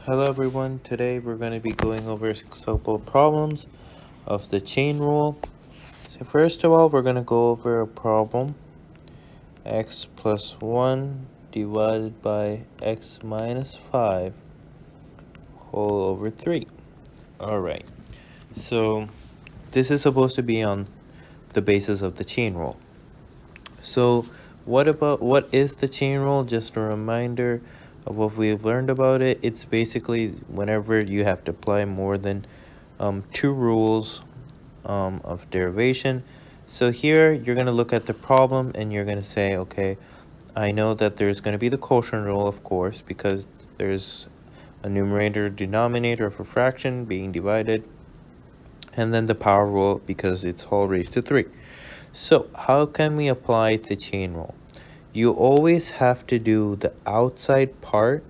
Hello everyone, today we're going to be going over a couple problems of the chain rule. So first of all, we're going to go over a problem x plus 1 divided by x minus 5 whole over 3. Alright, so this is supposed to be on the basis of the chain rule. So what is the chain rule? Just a reminder of what we've learned about it. It's basically whenever you have to apply more than two rules of derivation. So here you're going to look at the problem and you're going to say, okay, I know that there's going to be the quotient rule, of course, because there's a numerator denominator of a fraction being divided, and then the power rule because it's whole raised to 3. So how can we apply the chain rule? You always have to do the outside part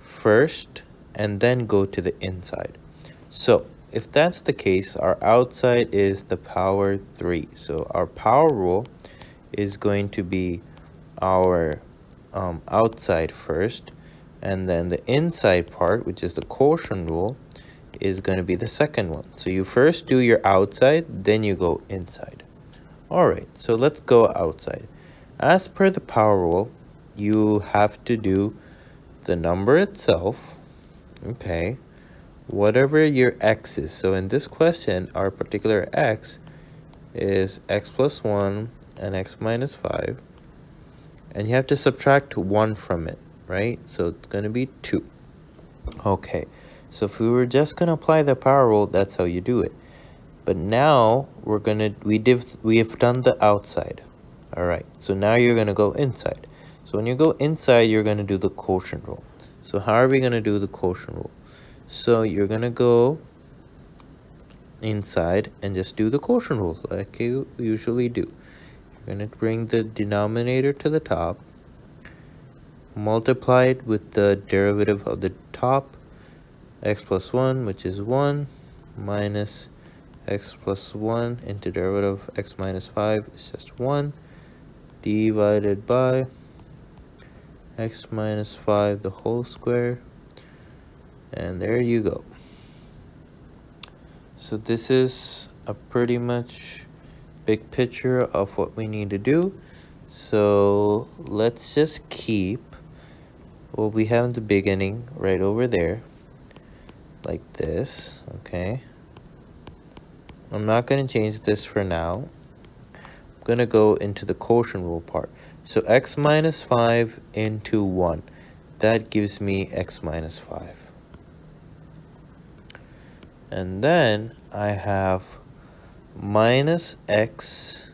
first and then go to the inside. So if that's the case, our outside is the power 3. So our power rule is going to be our outside first, and then the inside part, which is the quotient rule, is going to be the second one. So you first do your outside, then you go inside. Alright, so let's go outside. As per the power rule, you have to do the number itself, okay, whatever your x is. So in this question, our particular x is x plus 1 and x minus 5. And you have to subtract 1 from it, right? So it's going to be 2. Okay, so if we were just going to apply the power rule, that's how you do it. But now we have done the outside. All right, so now you're going to go inside. So when you go inside, you're going to do the quotient rule. So how are we going to do the quotient rule? So you're going to go inside and just do the quotient rule like you usually do. You're going to bring the denominator to the top, multiply it with the derivative of the top, x plus 1, which is 1, minus x plus 1 into derivative of x minus 5 is just 1, divided by x minus 5 the whole square, and there you go. So this is a pretty much big picture of what we need to do. So let's just keep what we have in the beginning right over there, like this, okay? I'm not going to change this for now. I'm going to go into the quotient rule part. So x minus 5 into 1, that gives me x minus 5. And then I have minus x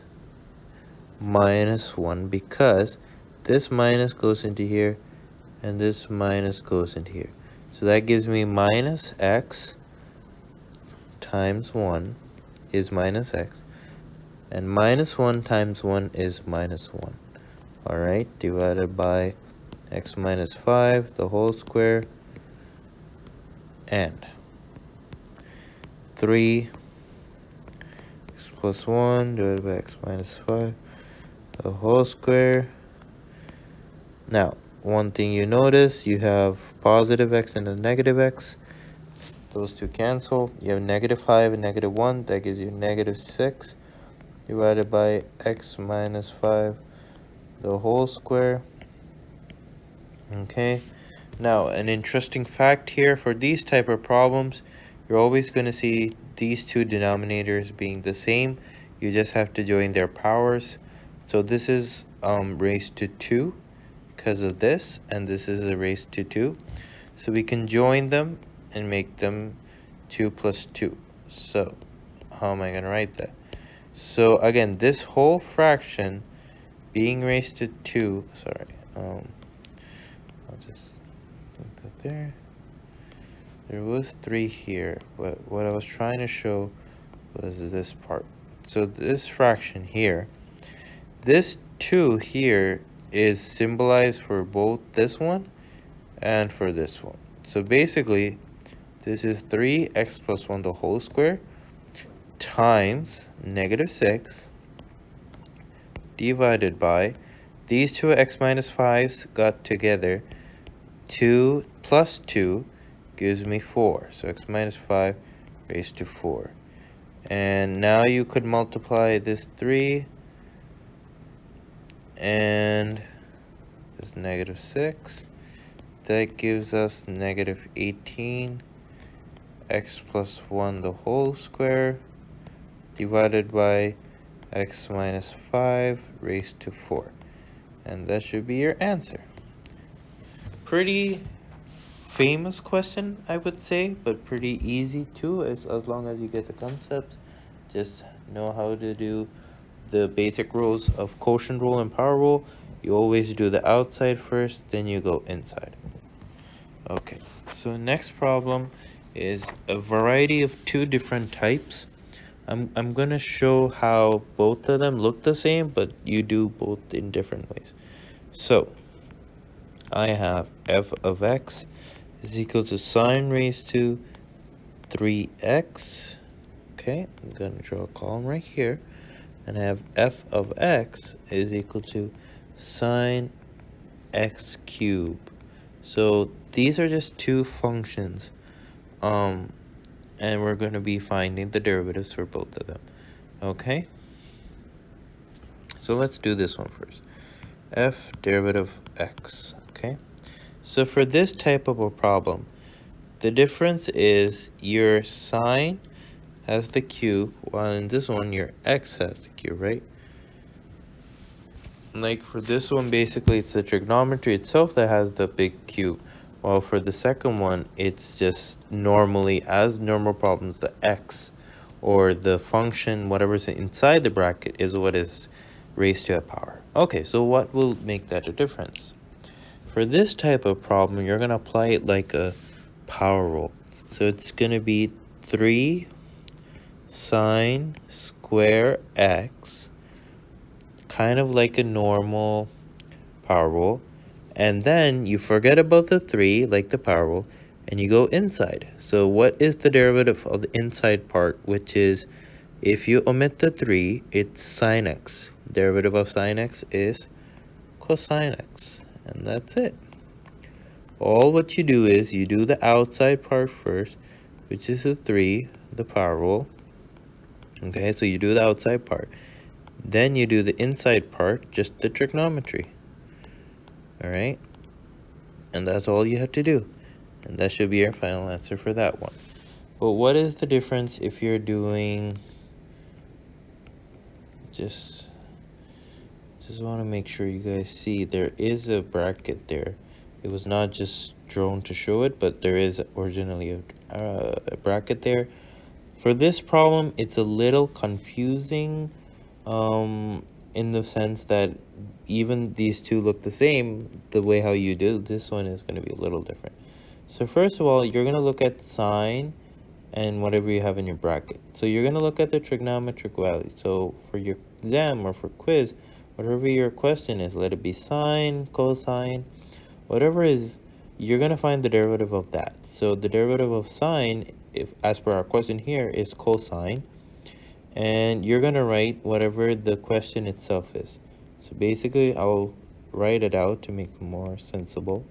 minus 1 because this minus goes into here and this minus goes into here. So that gives me minus x times 1 is minus x, and minus 1 times 1 is minus 1. Alright, divided by x minus 5 the whole square, and 3 x plus 1 divided by x minus 5 the whole square. Now, one thing you notice, you have positive x and a negative x. Those two cancel. You have negative 5 and negative 1. That gives you negative 6 divided by x minus 5 the whole square. Okay. Now, an interesting fact here, for these type of problems, you're always going to see these two denominators being the same. You just have to join their powers. So this is raised to 2 because of this, and this is a raised to 2. So we can join them and make them 2 plus 2. So how am I going to write that? So again, this whole fraction being raised to 2, sorry, I'll just put that there. There was 3 here, but what I was trying to show was this part. So this fraction here, this 2 here is symbolized for both this one and for this one. So basically, this is 3x plus 1 the whole square times negative 6 divided by these two x minus 5's got together, 2 plus 2 gives me 4. So x minus 5 raised to 4. And now you could multiply this 3 and this negative 6. That gives us negative 18 x plus 1 the whole square divided by x minus 5 raised to 4. And that should be your answer. Pretty famous question, I would say, but pretty easy too, as long as you get the concepts. Just know how to do the basic rules of quotient rule and power rule. You always do the outside first, then you go inside. Okay, so next problem is a variety of 2 different types. I'm gonna show how both of them look the same, but you do both in different ways. So I have f of x is equal to sine raised to 3x. Okay, I'm gonna draw a column right here, and I have f of x is equal to sine x cubed. So these are just 2 functions, and we're going to be finding the derivatives for both of them. Okay, so let's do this one first. F derivative x. Okay, so for this type of a problem, the difference is your sine has the cube, while in this one your x has the cube, right? Like for this one, basically it's the trigonometry itself that has the big cube, while for the second one it's just normally, as normal problems, the x or the function, whatever's inside the bracket, is what is raised to a power. Okay, so what will make that a difference? For this type of problem, you're going to apply it like a power rule. So it's going to be 3 sine square x, kind of like a normal power rule, and then you forget about the 3 like the power rule and you go inside. So what is the derivative of the inside part, which is, if you omit the 3, it's sine x. Derivative of sine x is cosine x, and that's it. All what you do is you do the outside part first, which is the 3, the power rule. Okay, so you do the outside part. Then you do the inside part, just the trigonometry. Alright? And that's all you have to do. And that should be your final answer for that one. But what is the difference if you're doing... Just want to make sure you guys see there is a bracket there. It was not just drawn to show it, but there is originally a bracket there. For this problem, it's a little confusing in the sense that even these two look the same, the way how you do this one is going to be a little different. So first of all, you're going to look at sine and whatever you have in your bracket. So you're going to look at the trigonometric value. So for your exam or for quiz, whatever your question is, let it be sine, cosine, whatever is, you're going to find the derivative of that. So the derivative of sine, if as per our question here, is cosine. And you're going to write whatever the question itself is. So basically, I'll write it out to make it more sensible.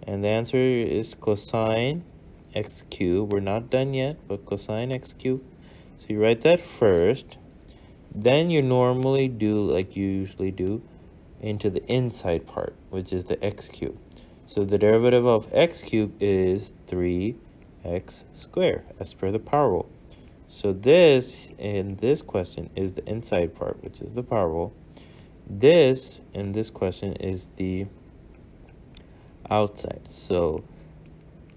And the answer is cosine x cubed. We're not done yet, but cosine x cubed. So you write that first. Then you normally do, like you usually do, into the inside part, which is the x cubed. So the derivative of x cubed is 3x squared, as per the power rule. So this, in this question, is the inside part, which is the power rule. This, in this question, is the outside. So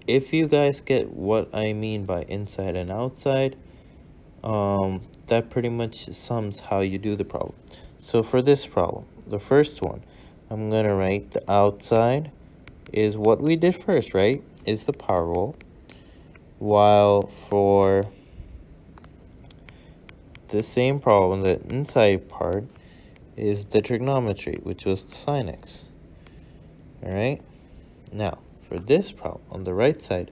if you guys get what I mean by inside and outside, that pretty much sums how you do the problem. So for this problem, the first one, I'm going to write the outside is what we did first, right? Is the power rule. While for the same problem, the inside part is the trigonometry, which was the sine x. Alright? Now, for this problem, on the right side,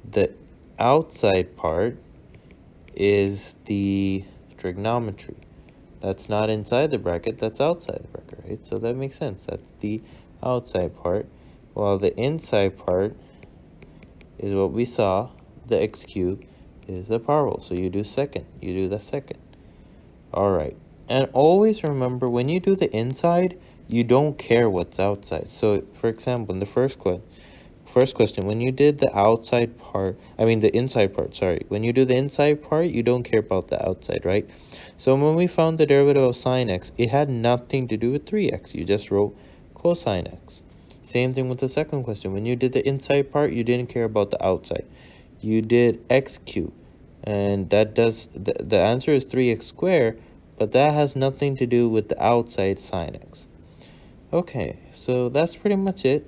the outside part is the trigonometry. That's not inside the bracket, that's outside the bracket, right? So that makes sense. That's the outside part. While the inside part is what we saw, the x cubed is the power rule. So you do second, you do the second. All right. And always remember, when you do the inside, you don't care what's outside. So for example, in the first question, when you did the outside part, the inside part, sorry. When you do the inside part, you don't care about the outside, right? So when we found the derivative of sine x, it had nothing to do with 3x. You just wrote cosine x. Same thing with the second question. When you did the inside part, you didn't care about the outside. You did x cubed. And that does, the answer is 3x squared, but that has nothing to do with the outside sine x. Okay, so that's pretty much it.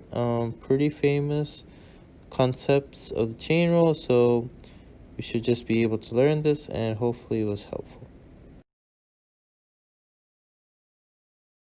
Pretty famous concepts of the chain rule, so we should just be able to learn this, and hopefully it was helpful.